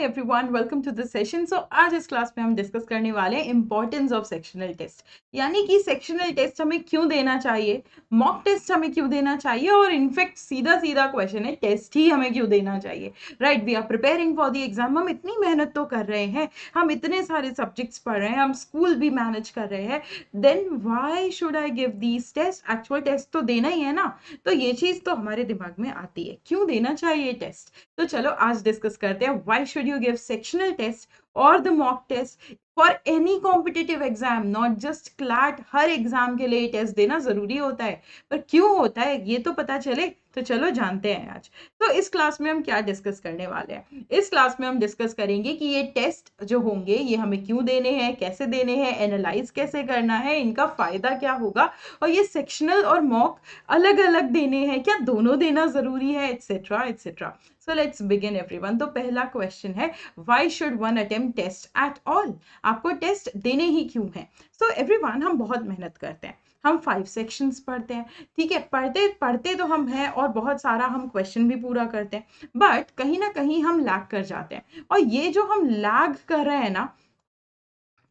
Hi everyone, welcome to the session. So आज इस class में हम डिस्कस करने वाले हैं इंपॉर्टेंस ऑफ सेक्शनल टेस्ट, यानी कि सेक्शनल टेस्ट हमें क्यों देना चाहिए, मॉक टेस्ट हमें क्यों देना चाहिए, और इनफैक्ट सीधा सीधा क्वेश्चन है, टेस्ट ही हमें क्यों देना चाहिए। Right, we are preparing for the exam. हम इतनी मेहनत तो कर रहे हैं, हम इतने सारे सब्जेक्ट्स पढ़ रहे हैं, हम स्कूल भी मैनेज कर रहे हैं, then why should I give these test? Actual test तो देना ही है ना। तो ये चीज तो हमारे दिमाग में आती है, क्यों देना चाहिए टेस्ट। तो चलो आज डिस्कस करते हैं, why should you give sectional test और the mock test for any competitive exam, not just CLAT. हर एग्जाम के लिए टेस्ट देना जरूरी होता है, पर क्यों होता है ये तो पता चले। तो चलो जानते हैं आज। तो इस क्लास में हम क्या डिस्कस करने वाले हैं? इस क्लास में हम डिस्कस करेंगे कि ये टेस्ट जो होंगे ये हमें क्यों देने हैं, कैसे देने हैं, एनालाइज कैसे करना है, इनका फायदा क्या होगा, और ये सेक्शनल और मॉक अलग अलग देने हैं, क्या दोनों देना जरूरी है, etcetera etcetera. So let's begin everyone. तो पहला क्वेश्चन है, why should one attempt test at all? आपको टेस्ट देने ही क्यों है? सो एवरीवन, हम बहुत मेहनत करते हैं, हम 5 सेक्शंस पढ़ते हैं, ठीक है, पढ़ते पढ़ते तो हम हैं, और बहुत सारा हम क्वेश्चन भी पूरा करते हैं, बट कहीं ना कहीं हम लैग कर जाते हैं। और ये जो हम लैग कर रहे हैं ना,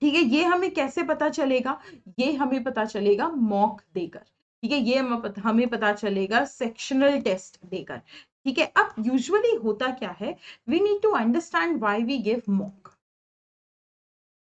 ठीक है, ये हमें कैसे पता चलेगा? ये हमें पता चलेगा मॉक देकर, ठीक है, ये हमें पता चलेगा सेक्शनल टेस्ट देकर, ठीक है। अब यूजुअली होता क्या है, we need to understand why we give mock,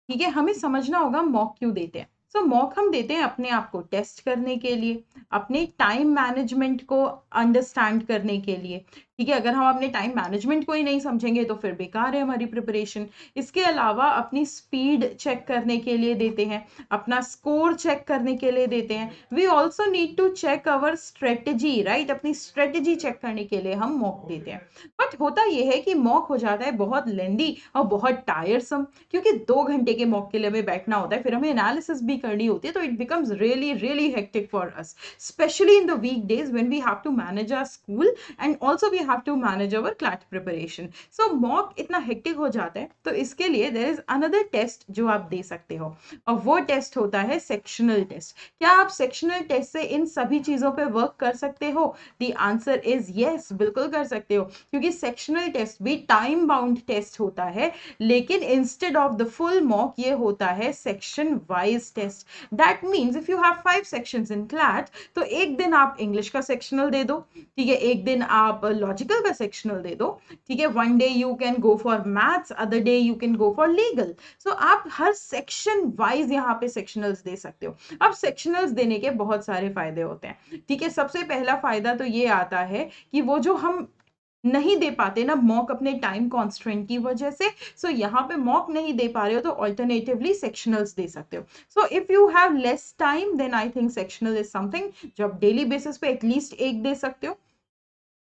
ठीक है, हमें समझना होगा मॉक क्यों देते हैं। सो मॉक हम देते हैं अपने आप को टेस्ट करने के लिए, अपने टाइम मैनेजमेंट को अंडरस्टैंड करने के लिए, ठीक है। अगर हम अपने टाइम मैनेजमेंट को ही नहीं समझेंगे तो फिर बेकार है हमारी प्रिपरेशन। इसके अलावा अपनी स्पीड चेक करने के लिए देते हैं, अपना स्कोर चेक करने के लिए देते हैं। We also need to check our strategy, right, अपनी स्ट्रेटेजी चेक करने के लिए हम मॉक देते हैं। बट होता यह है कि मॉक हो जाता है बहुत लेंदी और बहुत टायरसम, क्योंकि 2 घंटे के मॉक के लिए हमें बैठना होता है, फिर हमें एनालिसिस भी करनी होती है, तो it becomes really really hectic for us, specially in the week days when we have to manage our school and also we have to manage our CLAT preparation. So mock इतना hectic हो जाता है, तो इसके लिए there is another test जो आप दे सकते हो, और वो टेस्ट होता है सेक्शनल टेस्ट। क्या आप सेक्शनल टेस्ट से इन सभी चीजों पे वर्क कर सकते हो? द आंसर इज यस, बिल्कुल कर सकते हो, क्योंकि सेक्शनल टेस्ट भी टाइम बाउंड टेस्ट होता है, लेकिन instead of the full mock ये होता है section wise test. That means if you have 5 sections in CLAT, तो एक दिन आप इंग्लिश का सेक्शनल दे दो, ठीक है, एक दिन आप लॉजिकल का सेक्शनल दे दो, ठीक है, one day you can go for maths, other day you can go for legal. So आप हर सेक्शन वाइज यहाँ पे सेक्शनल्स दे सकते हो। अब सेक्शनल्स देने के बहुत सारे फायदे होते हैं, ठीक है। सबसे पहला फायदा तो ये आता है कि वो जो हम नहीं दे पाते ना मॉक अपने टाइम कॉन्स्ट्रेंट की वजह से, सो यहाँ पे मॉक नहीं दे पा रहे हो तो ऑल्टरनेटिवली सेक्शनल्स दे सकते हो। So if you have less time then I think sectional is something जो आप डेली बेसिस पे एटलीस्ट एक दे सकते हो।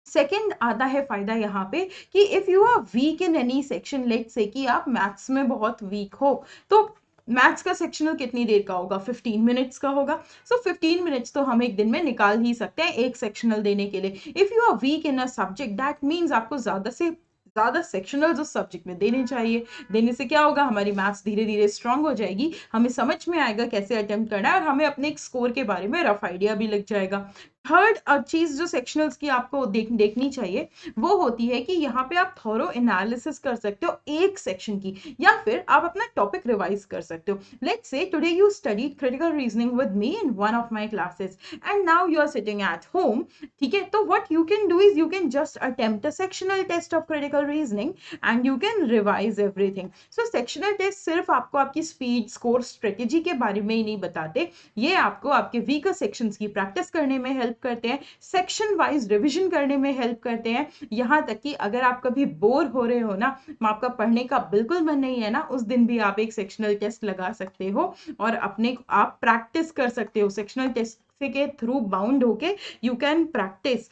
सेकेंड आता है फायदा यहाँ पे कि if you are weak in any section, let's say कि आप मैथ्स में बहुत वीक हो, तो मैथ्स का सेक्शनल कितनी देर का होगा? 15 मिनट्स का होगा। सो 15 मिनट्स तो हम एक दिन में निकाल ही सकते हैं एक सेक्शनल देने के लिए। If you are weak in a subject, that means आपको ज्यादा से ज्यादा सेक्शनल उस सब्जेक्ट में देने चाहिए। देने से क्या होगा, हमारी मैथ्स धीरे धीरे स्ट्रांग हो जाएगी, हमें समझ में आएगा कैसे अटेम्प्ट करना है, और हमें अपने स्कोर के बारे में रफ आइडिया भी लग जाएगा। थर्ड चीज जो सेक्शनल्स की आपको देखनी चाहिए वो होती है कि यहाँ पे आप थॉरो एनालिसिस कर सकते हो एक सेक्शन की, या फिर आप अपना टॉपिक रिवाइज कर सकते हो। Let's say today you studied critical reasoning with me in one of my classes and now you are sitting at home, ठीक है, तो what you can do is you can just attempt a sectional test of critical reasoning and you can revise everything. So sectional test सिर्फ आपको आपकी speed, score, strategy के बारे में ही नहीं बताते, ये आपको आपके वीकर सेक्शंस की प्रैक्टिस करने में हेल्प करते हैं, सेक्शन वाइज रिवीजन करने में हेल्प करते हैं। यहां तक कि अगर आप कभी बोर हो रहे हो ना, आपका पढ़ने का बिल्कुल मन नहीं है ना, उस दिन भी आप एक सेक्शनल टेस्ट लगा सकते हो और अपने आप प्रैक्टिस कर सकते हो। सेक्शनल टेस्ट के थ्रू बाउंड होके यू कैन प्रैक्टिस।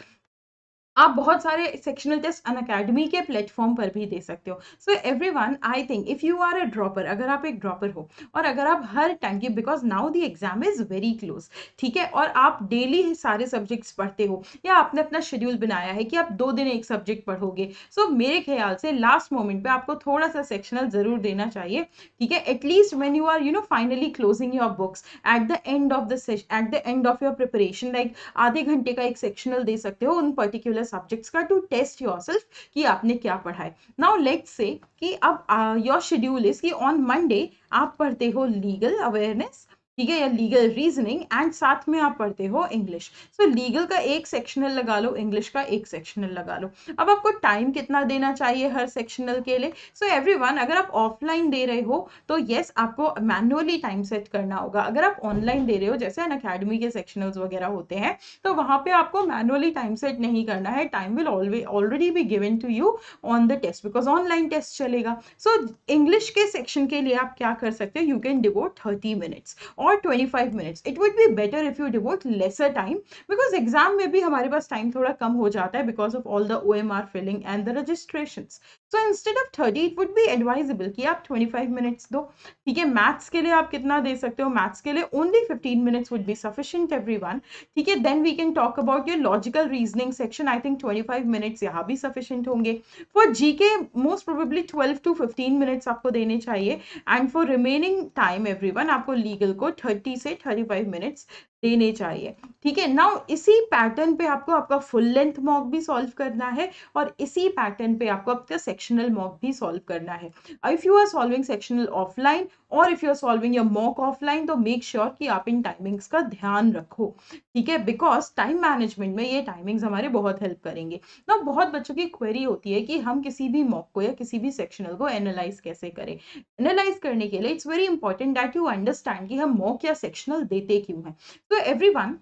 आप बहुत सारे सेक्शनल टेस्ट अनअकैडमी के प्लेटफॉर्म पर भी दे सकते हो। So everyone, I think if you are a dropper, अगर आप एक ड्रॉपर हो और अगर आप हर टाइम की, because now the exam is very close, ठीक है, और आप डेली सारे सब्जेक्ट्स पढ़ते हो या आपने अपना शेड्यूल बनाया है कि आप 2 दिन एक सब्जेक्ट पढ़ोगे, सो मेरे ख्याल से लास्ट मोमेंट पे आपको थोड़ा सा सेक्शनल जरूर देना चाहिए, ठीक है, at least when you are finally closing your books at the end of the at the end of your preparation, like आधे घंटे का एक सेक्शनल दे सकते हो उन पर्टिकुलर सब्जेक्ट्स का टू टेस्ट योरसेल्फ कि आपने क्या पढ़ा है। नाउ लेट्स से कि अब योर शेड्यूल इज कि ऑन मंडे आप पढ़ते हो लीगल अवेयरनेस, ठीक है, या लीगल रीजनिंग, एंड साथ में आप पढ़ते हो इंग्लिश। सो लीगल का एक सेक्शनल लगा लो, इंग्लिश का एक सेक्शनल लगा लो। अब आपको टाइम कितना देना चाहिए हर सेक्शनल के लिए? सो एवरीवन, अगर आप ऑफलाइन दे रहे हो तो यस आपको मैनुअली टाइम सेट करना होगा। अगर आप ऑनलाइन दे रहे हो जैसे अन अकेडमी के सेक्शनल्स वगैरह होते हैं तो वहां पे आपको मैनुअली टाइम सेट नहीं करना है, time will already be given to you on the test because online test चलेगा। सो इंग्लिश के सेक्शन के लिए आप क्या कर सकते हो, you can devote 30 minutes or 25 minutes. It would be better if you devote lesser time because exam में भी हमारे पास time थोड़ा कम हो जाता है because of all the OMR filling and the registrations. So instead of 30 it would be advisable कि आप 25 minutes दो, ठीक है। मैथ्स के लिए आप कितना दे सकते हो? मैथ्स के लिए only 15 minutes would be sufficient everyone, ठीक है। Then we can talk about your logical reasoning section. I think 25 minutes यहाँ भी sufficient होंगे। For GK most probably 12 to 15 minutes आपको देने चाहिए and for remaining time everyone आपको legal को 30 से 35 मिनट्स देने चाहिए, ठीक है। नाउ इसी पैटर्न पे आपको आपका फुल लेंथ मॉक भी सॉल्व करना है और इसी पैटर्न पे आपको आपका सेक्शनल मॉक भी सॉल्व करना है। If you are solving sectional offline और if you are solving your mock offline तो मेक श्योर कि आप इन टाइमिंग्स का ध्यान रखो, ठीक है, बिकॉज टाइम मैनेजमेंट में ये टाइमिंग्स हमारे बहुत हेल्प करेंगे ना। बहुत बच्चों की क्वेरी होती है कि हम किसी भी मॉक को या किसी भी सेक्शनल को एनालाइज कैसे करें। एनालाइज करने के लिए it's very important that you understand कि हम मॉक या सेक्शनल देते क्यों हैं। तो एवरीवन,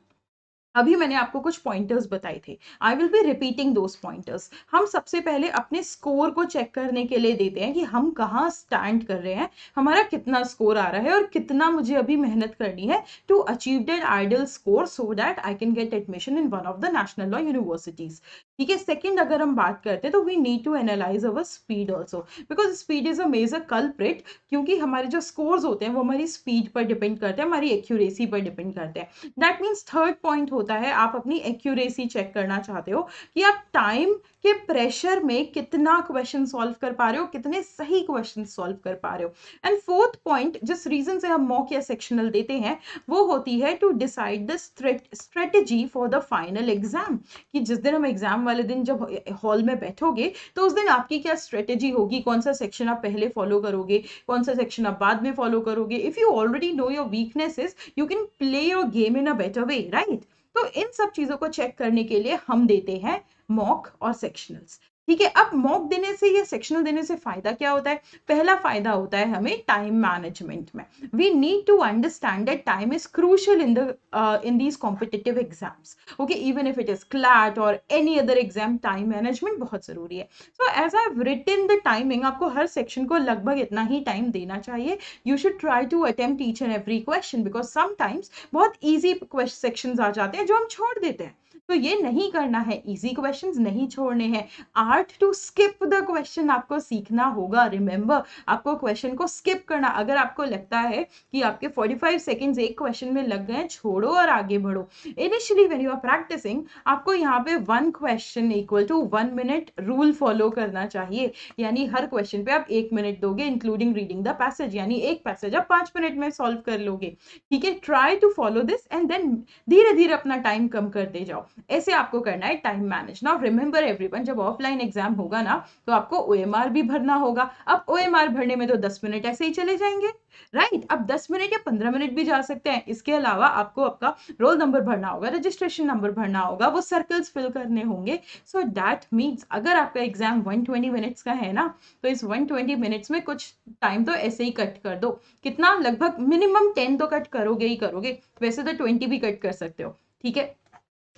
अभी मैंने आपको कुछ पॉइंटर्स बताए थे, I will be repeating those pointers. हम सबसे पहले अपने स्कोर को चेक करने के लिए देते हैं कि हम कहाँ स्टैंड कर रहे हैं, हमारा कितना स्कोर आ रहा है और कितना मुझे अभी मेहनत करनी है to achieve that ideal score so that I can get admission in one of the national law universities, ठीक है। सेकंड, अगर हम बात करते हैं तो we need to analyse our speed also because speed is a major culprit, क्योंकि हमारे जो स्कोर्स होते हैं वो हमारी स्पीड पर डिपेंड करते हैं, हमारी एक्यूरेसी पर डिपेंड करते हैं। दैट मीन्स थर्ड पॉइंट होता है आप अपनी एक्यूरेसी चेक करना चाहते हो कि आप टाइम के प्रेशर में कितना क्वेश्चन सॉल्व कर पा रहे हो, कितने सही क्वेश्चन सॉल्व कर पा रहे हो। एंड फोर्थ पॉइंट, जिस रीजन से हम मॉक या सेक्शनल देते हैं वो होती है to decide the strategy for the final exam, कि जिस दिन हम एग्जाम वाले दिन जब हॉल में बैठोगे तो उस दिन आपकी क्या स्ट्रेटेजी होगी, कौन सा सेक्शन आप पहले फॉलो करोगे, कौन सा सेक्शन आप बाद में फॉलो करोगे। If you already know your weaknesses you can play your game in a better way, right. तो इन सब चीजों को चेक करने के लिए हम देते हैं मॉक और सेक्शनल्स, ठीक है। अब मॉक देने से या सेक्शनल देने से फायदा क्या होता है? पहला फायदा होता है हमें टाइम मैनेजमेंट में। We need to understand that time is crucial in these competitive exams, okay, even if it is CLAT और any other exam, time management बहुत जरूरी है। So as I have written the timing, आपको हर section को लगभग इतना ही time देना चाहिए। You should try to attempt each and every question because sometimes बहुत ईजी सेक्शंस आ जाते हैं जो हम छोड़ देते हैं, तो ये नहीं करना है, इजी क्वेश्चंस नहीं छोड़ने हैं। Art to skip the question आपको सीखना होगा। रिमेंबर, आपको क्वेश्चन को स्किप करना। अगर आपको लगता है कि आपके 45 सेकंड्स एक क्वेश्चन में लग गए, छोड़ो और आगे बढ़ो। Initially when you are practicing आपको यहाँ पे 1 question equal to 1 minute rule follow करना चाहिए, यानी हर क्वेश्चन पे आप 1 मिनट दोगे इंक्लूडिंग रीडिंग द पैसेज, यानी एक पैसेज आप 5 मिनट में सॉल्व कर लोगे, ठीक है। Try to follow this and then धीरे धीरे अपना टाइम कम करते जाओ। ऐसे आपको करना है time manage. Now remember everyone, जब ऑफलाइन एग्जाम होगा ना तो आपको ओएमआर भी भरना होगा। अब ओएमआर भरने में तो 10 मिनट ऐसे ही चले जाएंगे, राइट। अब 10 मिनट या 15 मिनट भी जा सकते हैं। इसके अलावा आपको आपका रोल नंबर भरना होगा, रजिस्ट्रेशन नंबर भरना होगा, वो सर्कल्स फिल करने होंगे। सो दैट मीन्स अगर आपका एग्जाम 120 मिनट्स का है ना तो इस 120 मिनट्स में कुछ टाइम तो ऐसे ही कट कर दो। कितना? लगभग मिनिमम 10 तो कट करोगे ही करोगे, वैसे तो 20 भी कट कर सकते हो, ठीक है।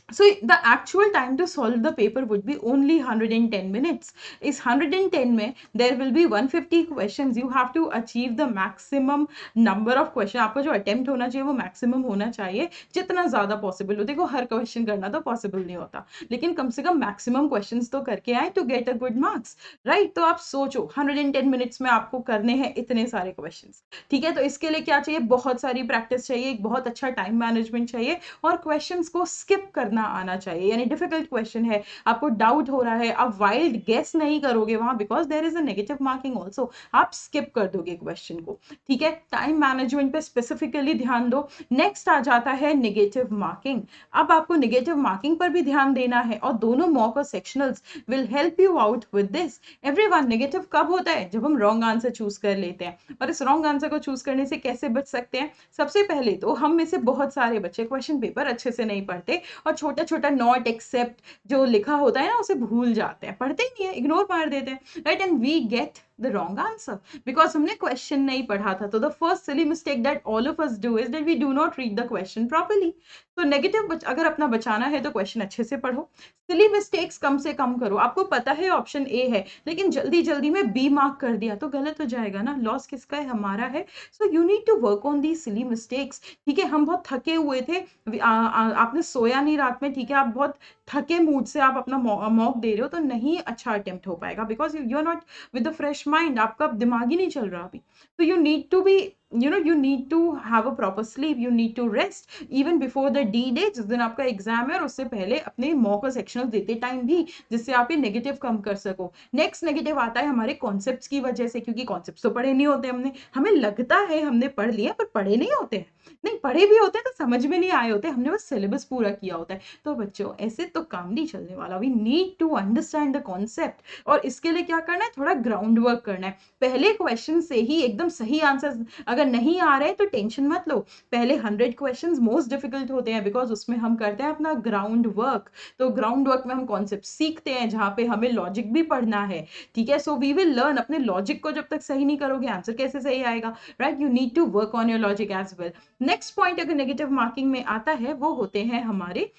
So the actual time to solve the paper would be only 110 minutes. इस 110 में there will be 150 questions. You have to achieve the maximum number of questions. आपका जो attempt होना चाहिए वो maximum होना चाहिए, जितना ज़्यादा possible हो। देखो हर question करना तो possible नहीं होता, लेकिन कम से कम maximum questions तो करके आए to get a good marks, right? तो आप सोचो 110 minutes में आपको करने हैं इतने सारे questions, ठीक है। तो इसके लिए क्या चाहिए? बहुत सारी practice चाहिए, एक बहुत अच्छा time management चाहिए और questions को skip करना करना आना चाहिए, यानी डिफिकल्ट क्वेश्चन है, आपको डाउट हो रहा है, आप वाइल्ड गेस नहीं करोगे वहां, because there is a negative marking also, आप स्किप कर दोगे क्वेश्चन को, ठीक है। टाइम मैनेजमेंट पे स्पेसिफिकली ध्यान दो। नेक्स्ट आ जाता है नेगेटिव मार्किंग। अब आपको नेगेटिव मार्किंग पर भी ध्यान देना है, और दोनों मॉक और sectionals will help you out with this. Everyone, negative कब होता है? जब हम रॉन्ग आंसर चूज कर लेते हैं। और इस रॉन्ग आंसर को चूज करने से कैसे बच सकते हैं? सबसे पहले तो हम में से बहुत सारे बच्चे क्वेश्चन पेपर अच्छे से नहीं पढ़ते, और छोटा छोटा नॉट एक्सेप्ट जो लिखा होता है ना, उसे भूल जाते हैं, पढ़ते ही नहीं है, इग्नोर मार देते हैं, right, and we get the wrong answer because हमने क्वेश्चन नहीं पढ़ा था। तो the first silly mistake that all of us do is that we do not read the question properly. तो नेगेटिव अगर अपना बचाना है तो क्वेश्चन अच्छे से पढ़ो, सिली मिस्टेक्स कम से कम करो। आपको पता है ऑप्शन ए है, लेकिन जल्दी जल्दी में बी मार्क कर दिया तो गलत हो जाएगा ना, लॉस किसका है? हमारा है। So you need to work on the silly mistakes, ठीक है। हम बहुत थके हुए थे, आपने सोया नहीं रात में, ठीक है, आप बहुत थके मूड से आप अपना मॉक दे रहे हो, तो नहीं अच्छा अटेम्प्ट हो पाएगा, because you are not with a fresh mind, आपका दिमाग ही नहीं चल रहा अभी। तो you need to be, you need to have a proper sleep, you need to rest even before the D day, जिस दिन आपका एग्जाम है और उससे पहले अपने मॉक और सेक्शनल देते टाइम भी, जिससे आप ये नेगेटिव कम कर सको। नेक्स्ट नेगेटिव आता है हमारे कॉन्सेप्ट्स की वजह से, क्योंकि कॉन्सेप्ट्स तो पढ़े नहीं होते हमने, हमें लगता है हमने पढ़ लिया पर पढ़े नहीं होते हैं, नहीं पढ़े भी होते हैं तो समझ में नहीं आए होते, हमने बस सिलेबस पूरा किया होता है। तो बच्चों ऐसे तो काम नहीं चलने वाला, we need to understand the concept, और इसके लिए क्या करना है? थोड़ा ग्राउंड वर्क करना है। पहले क्वेश्चन से ही एकदम सही आंसर अगर नहीं आ रहे तो टेंशन मत लो, पहले 100 क्वेश्चंस मोस्ट डिफिकल्ट होते हैं, बिकॉज उसमें हम करते हैं अपना ग्राउंड वर्क। तो ग्राउंड वर्क में हम कॉन्सेप्ट सीखते हैं, जहां पे हमें लॉजिक भी पढ़ना है, ठीक है। सो वी विल लर्न, अपने लॉजिक को जब तक सही नहीं करोगे आंसर कैसे सही आएगा, right. You need to work on your logic as well. Next point अगर नेगेटिव मार्किंग में आता है, वो होते हैं हमारे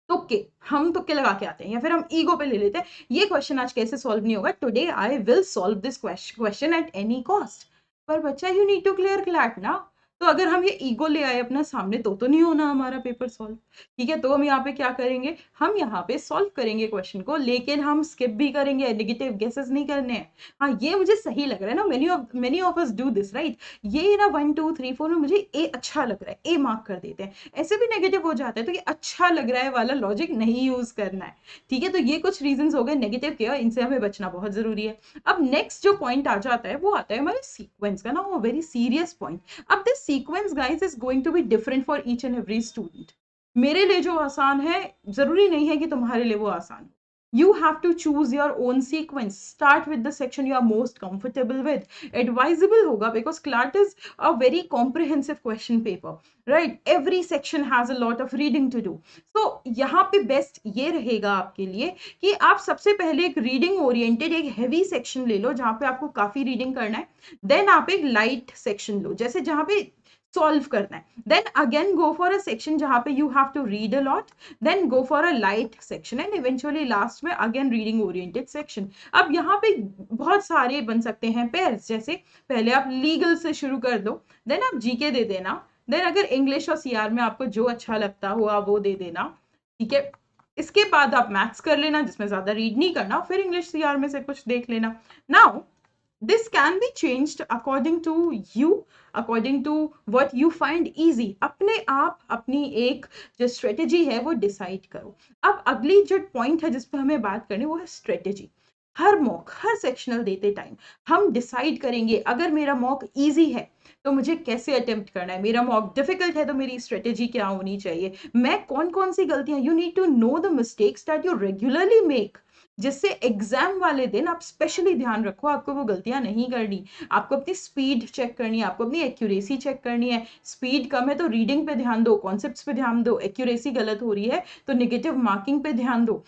तुक्के। हम तुक्के लगा के आते हैं, या फिर हम ईगो पे ले लेते हैं, ये क्वेश्चन आज कैसे सॉल्व नहीं होगा, today I will solve this question at any cost. पर बच्चा, you need to clear CLAT ना। तो अगर हम ये ईगो ले आए अपना सामने, तो नहीं होना हमारा पेपर सॉल्व, ठीक है। तो हम यहाँ पे क्या करेंगे? हम यहाँ पे सॉल्व करेंगे क्वेश्चन को, लेकिन हम स्किप भी करेंगे, नेगेटिव गेसेस नहीं करने हैं। हाँ, ये मुझे सही लग रहा है ना, many of us do this, right. ये ना 1 2 3 4 में मुझे ए अच्छा लग रहा है, ए मार्क कर देते हैं, ऐसे भी नेगेटिव हो जाता है। तो ये अच्छा लग रहा है वाला लॉजिक नहीं यूज करना है, ठीक है। तो ये कुछ रीजंस हो गए नेगेटिव के, और इनसे हमें बचना बहुत जरूरी है। अब नेक्स्ट जो पॉइंट आ जाता है, वो आता है हमारे सीक्वेंस का ना, वो वेरी सीरियस पॉइंट। अब this sequence guys is going to be different for each and every student. मेरे लिए जो आसान है, जरूरी नहीं है कि तुम्हारे लिए वो आसान हो। You have to choose your own sequence. Start with the section you are most comfortable with. Advisable होगा, because CLAT is a very comprehensive question paper, right? Every section has a lot of reading to do. So यहाँ पे best ये रहेगा आपके लिए कि आप सबसे पहले एक रीडिंग ओरिएंटेड एक हैवी सेक्शन ले लो, जहाँ पे आपको काफी रीडिंग करना है। देन आप एक लाइट सेक्शन लो, जैसे जहाँ पे सॉल्व करना है। Then again go for a section जहां पे you have to read a lot, then go for a light section, and eventually last में अगेन रीडिंग ओरिएंटेड सेक्शन। अब यहाँ पे बहुत सारे बन सकते हैं पेयर्स, जैसे पहले आप लीगल से शुरू कर दो, देन आप जीके दे देना, देन अगर इंग्लिश और सीआर में आपको जो अच्छा लगता हुआ वो दे देना, ठीक है। इसके बाद आप मैथ्स कर लेना, जिसमें ज्यादा रीड नहीं करना, फिर इंग्लिश सीआर में से कुछ देख लेना। Now this can be changed according to you, according to what you find easy. अपने आप अपनी एक जो स्ट्रेटेजी है वो डिसाइड करो। अब अगली जो पॉइंट है जिस पे हमें बात करनी, वो है स्ट्रेटेजी। हर मॉक, हर सेक्शनल देते टाइम हम डिसाइड करेंगे, अगर मेरा मॉक इजी है तो मुझे कैसे अटेम्प्ट करना है, मेरा मॉक डिफिकल्ट है तो मेरी स्ट्रेटेजी क्या होनी चाहिए, मैं कौन कौन सी गलतियां, you need to know the mistakes that you regularly make, जिससे एग्जाम वाले दिन आप स्पेशली ध्यान रखो, आपको वो गलतियां नहीं करनी। आपको अपनी स्पीड चेक करनी है, आपको अपनी एक्यूरेसी चेक करनी है। स्पीड कम है तो रीडिंग पे ध्यान दो, कॉन्सेप्ट्स पे ध्यान दो। एक्यूरेसी गलत हो रही है तो नेगेटिव मार्किंग पे ध्यान दो,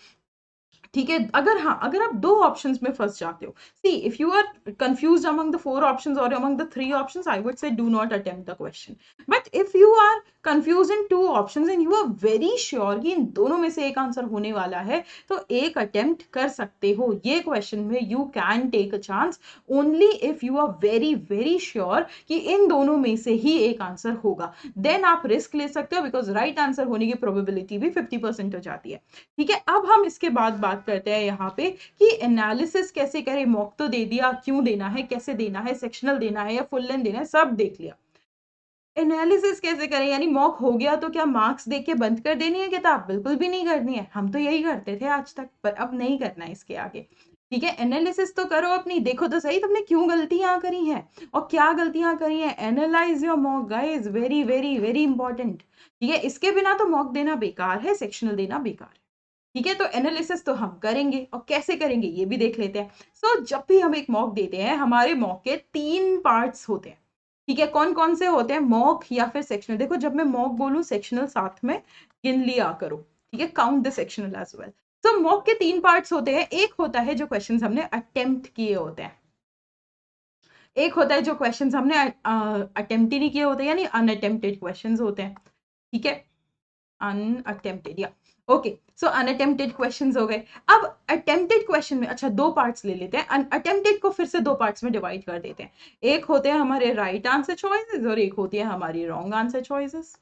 ठीक है। अगर हाँ, अगर आप दो ऑप्शंस में फंस जाते हो, see if you are confused among the 4 options और among the 3 options, I would say do not attempt the question. But if you are confuse in 2 options and you are very sure कि इन दोनों में से एक answer होने वाला है, तो एक अटेम्प्ट कर सकते हो ये क्वेश्चन में। You can take a chance only if you are very very sure कि इन दोनों में से ही एक आंसर होगा, देन आप रिस्क ले सकते हो, बिकॉज राइट आंसर होने की प्रोबेबिलिटी भी 50% हो जाती है, ठीक है। अब हम इसके बाद बात करते हैं यहाँ पे कि एनालिसिस कैसे करें। मॉक तो दे दिया, क्यों देना है, कैसे देना है, सेक्शनल देना है या फुल लेंथ देना है, सब देख लिया। एनालिसिस कैसे करें, यानी मॉक हो गया तो क्या मार्क्स देख के बंद कर देनी है किताब? बिल्कुल भी नहीं करनी है। हम तो यही करते थे आज तक, पर अब नहीं करना है इसके आगे। ठीक है, एनालिसिस तो करो अपनी, देखो तो सही तुमने क्यों गलतियां करी हैं और क्या गलतियां करी हैं। Analyse your mock guys, very very very important. ठीक है, इसके बिना तो मॉक देना बेकार है, सेक्शनल देना बेकार है। ठीक है, तो एनालिसिस तो हम करेंगे और कैसे करेंगे ये भी देख लेते हैं। सो जब भी हम एक मॉक देते हैं, हमारे मॉक के 3 पार्ट्स होते हैं। ठीक है, कौन कौन से होते हैं? मॉक या फिर सेक्शनल। देखो जब मैं मॉक बोलूं, सेक्शनल साथ में गिन लिया करो। ठीक है, count the sectional as well. तो मॉक के 3 पार्ट्स होते हैं। एक होता है जो क्वेश्चंस हमने अटेम्प्ट किए होते हैं, एक होता है जो क्वेश्चंस हमने अटेम्प्ट ही नहीं किए होते, यानी अनअटेम्प्टेड क्वेश्चंस होते हैं। ठीक है, अनअटेम्प्टेड या ओके, सो अनअटेम्प्टेड क्वेश्चंस हो गए। अब अटेम्प्टेड क्वेश्चन में अच्छा 2 पार्ट्स ले लेते हैं, अनअटेम्प्टेड को फिर से 2 पार्ट्स में डिवाइड कर देते हैं। एक होते हैं हमारे राइट आंसर चॉइसेस और एक होती है हमारी रॉन्ग आंसर चॉइसेस।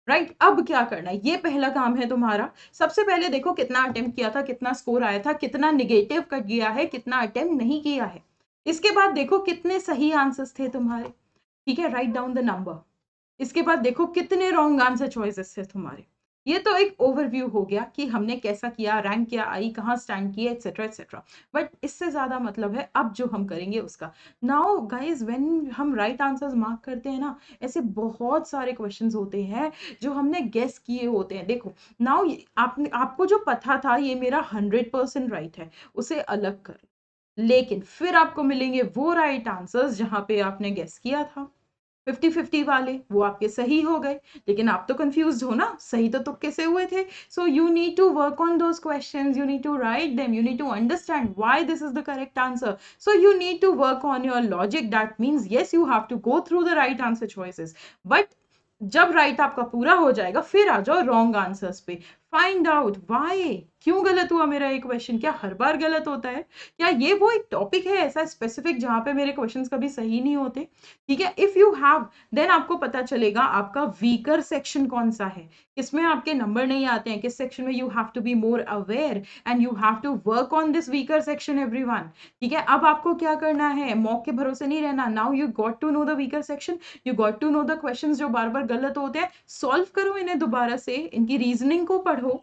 राइट, अब क्या करना है, ये पहला काम है तुम्हारा। सबसे पहले देखो कितना अटेम्प्ट किया था, कितना स्कोर आया था, कितना निगेटिव कट गया है, कितना अटेम्प्ट नहीं किया है। इसके बाद देखो कितने सही आंसर्स थे तुम्हारे। ठीक है, राइट डाउन द नंबर। इसके बाद देखो कितने रॉन्ग आंसर चॉइसेस थे तुम्हारे। ये तो एक ओवरव्यू हो गया कि हमने कैसा किया, रैंक क्या आई, कहाँ स्टैंड किया, एक्सेट्रा एक्सेट्रा। बट इससे ज्यादा मतलब है अब जो हम करेंगे उसका। नाउ गाइज व्हेन हम राइट आंसर्स मार्क करते हैं ना, ऐसे बहुत सारे क्वेश्चंस होते हैं जो हमने गेस किए होते हैं। देखो नाउ आपने, आपको जो पता था ये मेरा 100% राइट है, उसे अलग कर, लेकिन फिर आपको मिलेंगे वो राइट आंसर्स जहां पे आपने गेस किया था 50-50 वाले, वो आपके सही हो गए। लेकिन आप तो कंफ्यूज हो ना, सही तो तुक्के से हुए थे। So you need to work on those questions, you need to write them, you need to understand why this is the correct answer. So you need to work on your logic. That means yes, you have to go through the right answer choices, but जब right आपका पूरा हो जाएगा फिर आ जाओ wrong answers पे। Find out why, क्यों गलत हुआ मेरा ये क्वेश्चन, क्या हर बार गलत होता है, क्या ये वो एक टॉपिक है ऐसा स्पेसिफिक जहां पे मेरे क्वेश्चंस कभी सही नहीं होते। ठीक है, इफ यू हैव, देन आपको पता चलेगा आपका वीकर सेक्शन कौन सा है, किसमें आपके नंबर नहीं आते हैं, किस सेक्शन में you have to be more aware and you have to work on this weaker section everyone. ठीक है, अब आपको क्या करना है, मॉक के भरोसे नहीं रहना। Now you got to know the weaker section, you got to know the questions जो बार बार गलत होते हैं, सॉल्व करो इन्हें दोबारा से, इनकी रीजनिंग को पढ़ो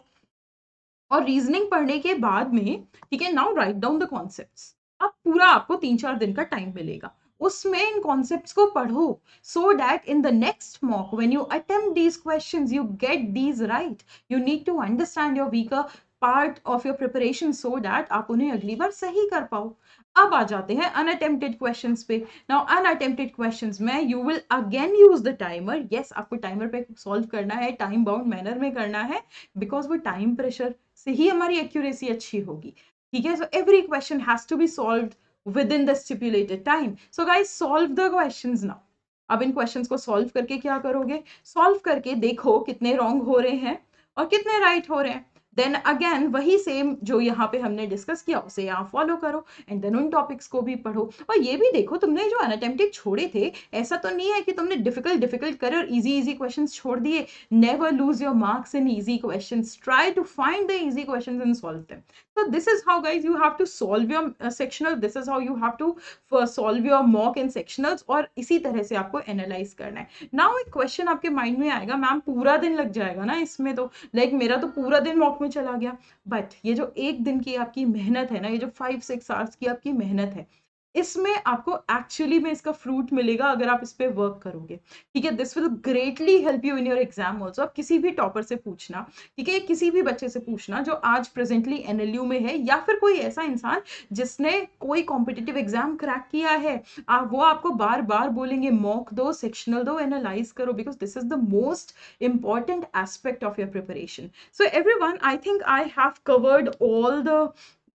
और रीजनिंग पढ़ने के बाद में, ठीक है, now write down the concepts. अब पूरा आपको 3-4 दिन का टाइम मिलेगा, उसमें इन कॉन्सेप्ट्स को पढ़ो, so that in the next mock when you attempt these questions you get these right. You need to understand your weaker part of your preparation so that आप उन्हें अगली बार सही कर पाओ। अब आ जाते हैं अनअटेम्प्टेड क्वेश्चंस पे। नाउ अनअटेम्प्टेड क्वेश्चंस में you will again use the timer. Yes, आपको टाइमर पे सॉल्व करना है, टाइम बाउंड मैनर में करना है, बिकॉज वो टाइम प्रेशर से ही हमारी एक्यूरेसी अच्छी होगी। ठीक है, so every question has to be solved within the stipulated time. So guys, solve the questions now. अब इन क्वेश्चंस को सॉल्व करके क्या करोगे, सॉल्व करके देखो कितने रॉन्ग हो रहे हैं और कितने राइट हो रहे हैं। देन अगेन वही सेम जो यहाँ पे हमने डिस्कस किया उसे यहाँ फॉलो करो एंड देन उन टॉपिक्स को भी पढ़ो। और ये भी देखो तुमने जो अनअटेम्प्टेड छोड़े थे, ऐसा तो नहीं है कि तुमने डिफिकल्ट करे और इजी क्वेश्चंस छोड़ दिए। Never lose your marks in easy questions, try to find the easy questions and solve them. So this is how guys you have to solve your sectional, this is how you have to solve your mock and sectionals, और इसी तरह से आपको analyse करना है। Now एक question आपके mind में आएगा, मैम पूरा दिन लग जाएगा ना इसमें, तो लाइक मेरा तो पूरा दिन मॉक में चला गया। बट ये जो एक दिन की आपकी मेहनत है ना, ये जो 5-6 आवर्स की आपकी मेहनत है, इसमें आपको एक्चुअली में इसका फ्रूट मिलेगा अगर आप इस पे वर्क करोगे। ठीक है, this will greatly help you in your exam also. आप किसी भी टॉपर से पूछना, ठीक है, किसी भी बच्चे से पूछना जो आज प्रेजेंटली एनएलयू में है, या फिर कोई ऐसा इंसान जिसने कोई कॉम्पिटिटिव एग्जाम क्रैक किया है, वो आपको बार बार बोलेंगे मॉक दो, सेक्शनल दो, एनालाइज करो, because this is the most important aspect of your preparation. So everyone, I think I have covered all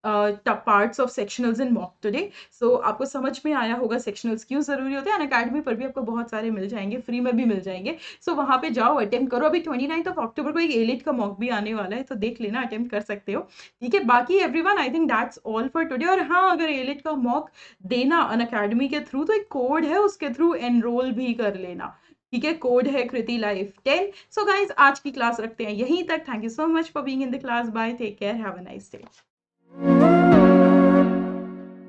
the parts of sectionals in mock today. So आपको समझ में आया होगा सेक्शनल्स क्यों जरूरी होते हैं। अनअकैडमी पर भी आपको बहुत सारे मिल जाएंगे, फ्री में भी मिल जाएंगे। सो वहां पे जाओ, अटेम्प्ट करो। अभी 29 अक्टूबर को एक एलिट का मॉक भी आने वाला है, तो देख लेना, अटेम्प्ट कर सकते हो। ठीक है, बाकी everyone, I think that's all for today. और हाँ, अगर एलिट का मॉक देना अनअकैडमी के थ्रू, तो एक कोड है, उसके थ्रू एनरोल भी कर लेना। ठीक है, कोड है कृति लाइफ 10। सो गाइज, आज की क्लास रखते हैं यहीं तक। Thank you so much for being in the class. Bye, take care, have a nice day.